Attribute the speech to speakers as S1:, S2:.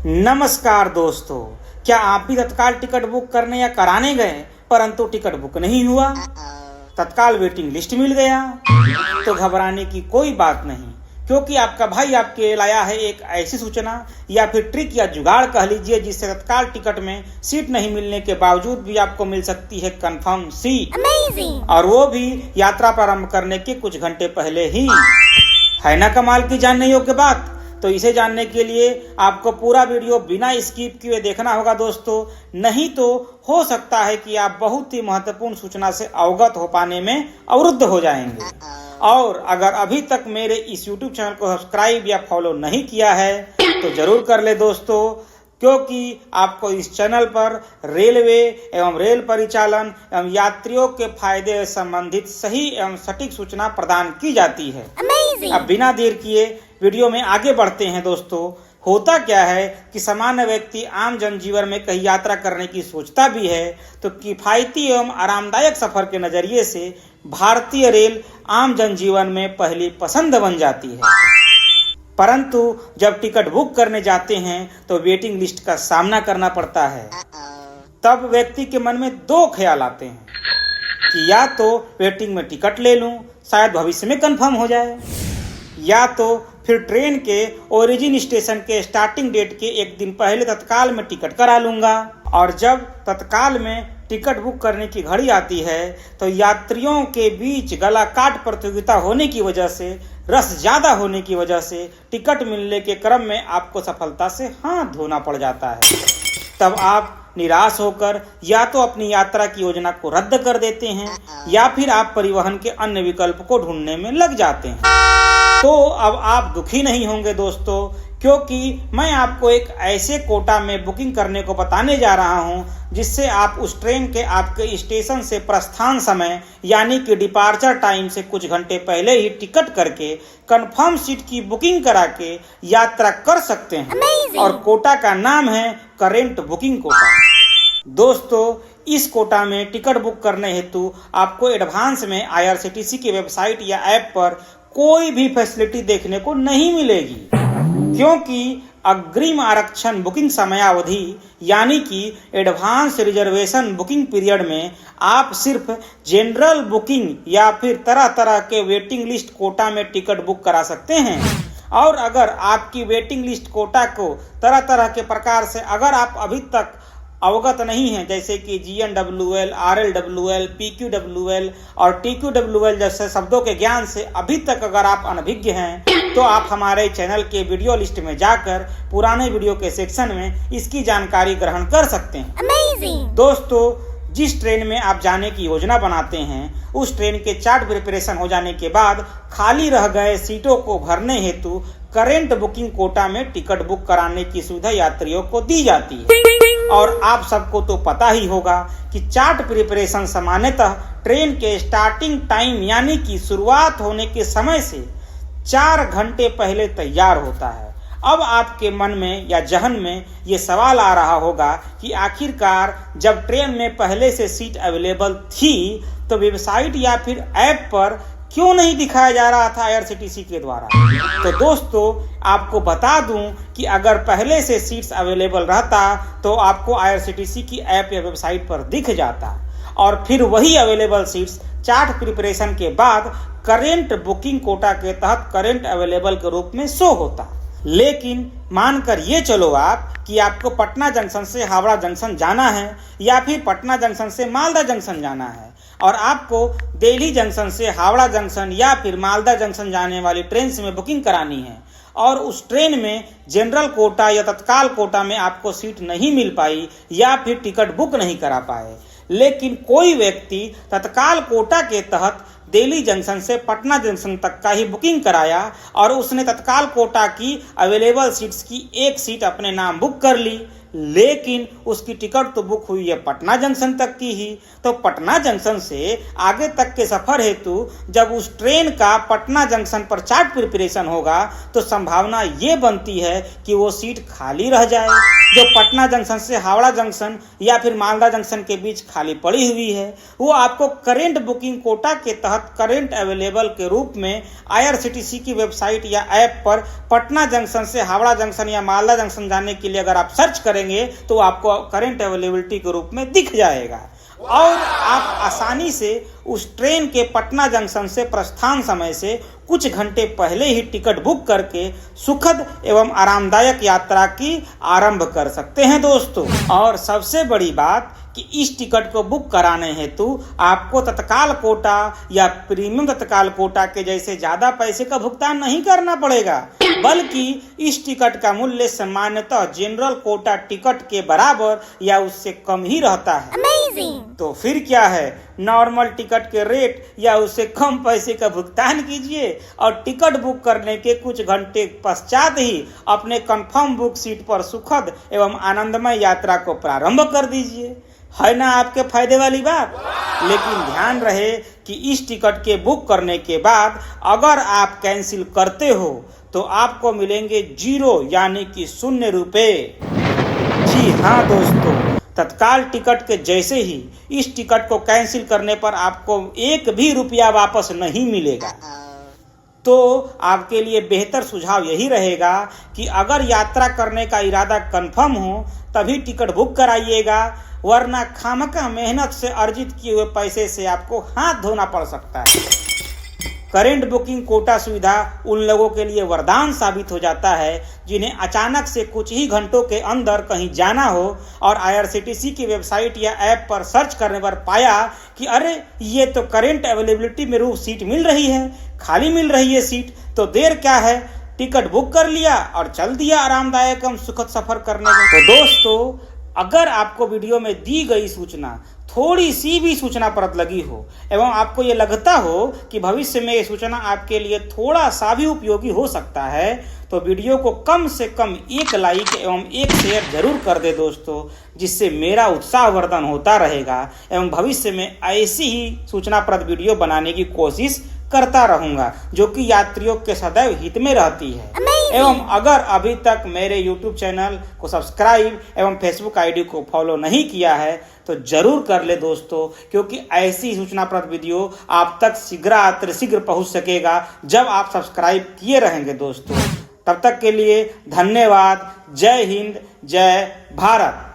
S1: नमस्कार दोस्तों, क्या आप भी तत्काल टिकट बुक करने या कराने गए परंतु टिकट बुक नहीं हुआ? तत्काल वेटिंग लिस्ट मिल गया? तो घबराने की कोई बात नहीं, क्योंकि आपका भाई आपके लिए लाया है एक ऐसी सूचना या फिर ट्रिक या जुगाड़ कह लीजिए, जिससे तत्काल टिकट में सीट नहीं मिलने के बावजूद भी आपको मिल सकती है कंफर्म सीट। Amazing! और वो भी यात्रा प्रारंभ करने के कुछ घंटे पहले ही। है ना कमाल की जानने योग्य बात? तो इसे जानने के लिए आपको पूरा वीडियो बिना स्किप किए देखना होगा दोस्तों, नहीं तो हो सकता है कि आप बहुत ही महत्वपूर्ण सूचना से अवगत हो पाने में अवरुद्ध हो जाएंगे। और अगर अभी तक मेरे इस YouTube चैनल को सब्सक्राइब या फॉलो नहीं किया है तो जरूर कर ले दोस्तों, क्योंकि आपको इस चैनल पर रेलवे एवं रेल परिचालन एवं यात्रियों के फायदे से संबंधित सही एवं सटीक सूचना प्रदान की जाती है। अब बिना देर किए वीडियो में आगे बढ़ते हैं दोस्तों। होता क्या है कि सामान्य व्यक्ति आम जनजीवन में कहीं यात्रा करने की सोचता भी है तो किफायती एवं आरामदायक सफर के नजरिए से भारतीय रेल आम जनजीवन में पहली पसंद बन जाती है। परंतु जब टिकट बुक करने जाते हैं तो वेटिंग लिस्ट का सामना करना पड़ता है। तब व्यक्ति के मन में दो ख्याल आते हैं कि या तो वेटिंग में टिकट ले लूं, शायद भविष्य में कंफर्म हो जाए, या तो फिर ट्रेन के ओरिजिन स्टेशन के स्टार्टिंग डेट के एक दिन पहले तत्काल में टिकट करा लूंगा। और जब तत्काल में टिकट बुक करने की घड़ी आती है तो यात्रियों के बीच गला काट प्रतियोगिता होने की वजह से, रस ज्यादा होने की वजह से टिकट मिलने के क्रम में आपको सफलता से हाथ धोना पड़ जाता है। तब आप निराश होकर या तो अपनी यात्रा की योजना को रद्द कर देते हैं या फिर आप परिवहन के अन्य विकल्प को ढूंढने में लग जाते हैं। तो अब आप दुखी नहीं होंगे दोस्तों, क्योंकि मैं आपको एक ऐसे कोटा में बुकिंग करने को बताने जा रहा हूं जिससे आप उस ट्रेन के आपके स्टेशन से प्रस्थान समय यानी कि डिपार्चर टाइम से कुछ घंटे पहले ही टिकट करके कंफर्म सीट की बुकिंग करा के यात्रा कर सकते हैं। Amazing! और कोटा का नाम है करेंट बुकिंग कोटा। दोस्तों, इस कोटा में टिकट बुक करने हेतु आपको एडवांस में IRCTC की वेबसाइट या ऐप पर कोई भी फैसिलिटी देखने को नहीं मिलेगी, क्योंकि अग्रिम आरक्षण बुकिंग समयावधि यानी कि एडवांस रिजर्वेशन बुकिंग पीरियड में आप सिर्फ जनरल बुकिंग या फिर तरह तरह के वेटिंग लिस्ट कोटा में टिकट बुक करा सकते हैं। और अगर आपकी वेटिंग लिस्ट कोटा को तरह तरह के प्रकार से अगर आप अभी तक अवगत नहीं है, जैसे कि GNWL, RLWL, PQWL और TQWL जैसे शब्दों के ज्ञान से अभी तक अगर आप अनभिज्ञ हैं तो आप हमारे चैनल के वीडियो लिस्ट में जाकर पुराने वीडियो के सेक्शन में इसकी जानकारी ग्रहण कर सकते हैं। Amazing! दोस्तों, जिस ट्रेन में आप जाने की योजना बनाते हैं उस ट्रेन के चार्ट प्रिपरेशन हो जाने के बाद खाली रह गए सीटों को भरने हेतु करेंट बुकिंग कोटा में टिकट बुक कराने की सुविधा यात्रियों को दी जाती है। और आप सबको तो पता ही होगा कि चार्ट प्रिपरेशन सामान्यतः ट्रेन के स्टार्टिंग टाइम यानी कि शुरुआत होने के समय से 4 घंटे पहले तैयार होता है। अब आपके मन में या जहन में ये सवाल आ रहा होगा कि आखिरकार जब ट्रेन में पहले से सीट अवेलेबल थी तो वेबसाइट या फिर ऐप पर क्यों नहीं दिखाया जा रहा था IRCTC के द्वारा? तो दोस्तों, आपको बता दूं कि अगर पहले से सीट्स अवेलेबल रहता तो आपको IRCTC की ऐप या वेबसाइट पर दिख जाता और फिर वही अवेलेबल सीट्स चार्ट प्रिपरेशन के बाद करेंट बुकिंग कोटा के तहत करेंट अवेलेबल के रूप में शो होता। लेकिन मानकर ये चलो आप कि आपको पटना जंक्शन से हावड़ा जंक्शन जाना है या फिर पटना जंक्शन से मालदा जंक्शन जाना है और आपको दिल्ली जंक्शन से हावड़ा जंक्शन या फिर मालदा जंक्शन जाने वाली ट्रेन में बुकिंग करानी है और उस ट्रेन में जनरल कोटा या तत्काल कोटा में आपको सीट नहीं मिल पाई या फिर टिकट बुक नहीं करा पाए, लेकिन कोई व्यक्ति तत्काल कोटा के तहत दिल्ली जंक्शन से पटना जंक्शन तक का ही बुकिंग कराया और उसने तत्काल कोटा की अवेलेबल सीट्स की एक सीट अपने नाम बुक कर ली, लेकिन उसकी टिकट तो बुक हुई है पटना जंक्शन तक की ही। तो पटना जंक्शन से आगे तक के सफर हेतु जब उस ट्रेन का पटना जंक्शन पर चार्ट प्रिपरेशन होगा तो संभावना ये बनती है कि वो सीट खाली रह जाए जो पटना जंक्शन से हावड़ा जंक्शन या फिर मालदा जंक्शन के बीच खाली पड़ी हुई है। वो आपको करेंट बुकिंग कोटा के तहत करेंट अवेलेबल के रूप में IRCTC की वेबसाइट या ऐप पर पटना जंक्शन से हावड़ा जंक्शन या मालदा जंक्शन जाने के लिए अगर आप सर्च करेंगे तो आपको करेंट अवेलेबिलिटी के रूप में दिख जाएगा और आप आसानी से उस ट्रेन के पटना जंक्शन से प्रस्थान समय से कुछ घंटे पहले ही टिकट बुक करके सुखद एवं आरामदायक यात्रा की आरंभ कर सकते हैं दोस्तों। और सबसे बड़ी बात कि इस टिकट को बुक कराने हेतु आपको तत्काल कोटा या प्रीमियम तत्काल कोटा के जैसे ज्यादा पैसे का भुगतान नहीं करना पड़ेगा, बल्कि इस टिकट का मूल्य सामान्यतः जनरल कोटा टिकट के बराबर या उससे कम ही रहता है। तो फिर क्या है, नॉर्मल टिकट के रेट या उससे कम पैसे का भुगतान कीजिए और टिकट बुक करने के कुछ घंटे पश्चात ही अपने कंफर्म बुक सीट पर सुखद एवं आनंदमय यात्रा को प्रारंभ कर दीजिए। है ना आपके फायदे वाली बात। लेकिन ध्यान रहे कि इस टिकट के बुक करने के बाद अगर आप कैंसिल करते हो तो आपको मिलेंगे 0 यानी कि 0 रुपए। जी हाँ दोस्तों, तत्काल टिकट के जैसे ही इस टिकट को कैंसिल करने पर आपको 1 भी रुपया वापस नहीं मिलेगा। तो आपके लिए बेहतर सुझाव यही रहेगा कि अगर यात्रा करने का इरादा कंफर्म हो तभी टिकट बुक कराइएगा, वरना खामखा मेहनत से अर्जित किए हुए पैसे से आपको हाथ धोना पड़ सकता है। करेंट बुकिंग कोटा सुविधा उन लोगों के लिए वरदान साबित हो जाता है जिन्हें अचानक से कुछ ही घंटों के अंदर कहीं जाना हो और IRCTC की वेबसाइट या ऐप पर सर्च करने पर पाया कि अरे ये तो करेंट अवेलेबिलिटी में रूप सीट मिल रही है, खाली मिल रही है सीट, तो देर क्या है, टिकट बुक कर लिया और चल दिया आरामदायक एवं सुखद सफर करने में। तो दोस्तों, अगर आपको वीडियो में दी गई सूचना थोड़ी सी भी सूचनाप्रद लगी हो एवं आपको ये लगता हो कि भविष्य में ये सूचना आपके लिए थोड़ा सा भी उपयोगी हो सकता है तो वीडियो को कम से कम 1 लाइक एवं 1 शेयर जरूर कर दे दोस्तों, जिससे मेरा उत्साहवर्धन होता रहेगा एवं भविष्य में ऐसी ही सूचनाप्रद वीडियो बनाने की कोशिश करता रहूंगा जो कि यात्रियों के सदैव हित में रहती है। एवं अगर अभी तक मेरे YouTube चैनल को सब्सक्राइब एवं Facebook ID को फॉलो नहीं किया है तो जरूर कर ले दोस्तों, क्योंकि ऐसी सूचनाप्रद वीडियो आप तक शीघ्र पहुंच सकेगा जब आप सब्सक्राइब किए रहेंगे दोस्तों। तब तक के लिए धन्यवाद। जय हिंद, जय भारत।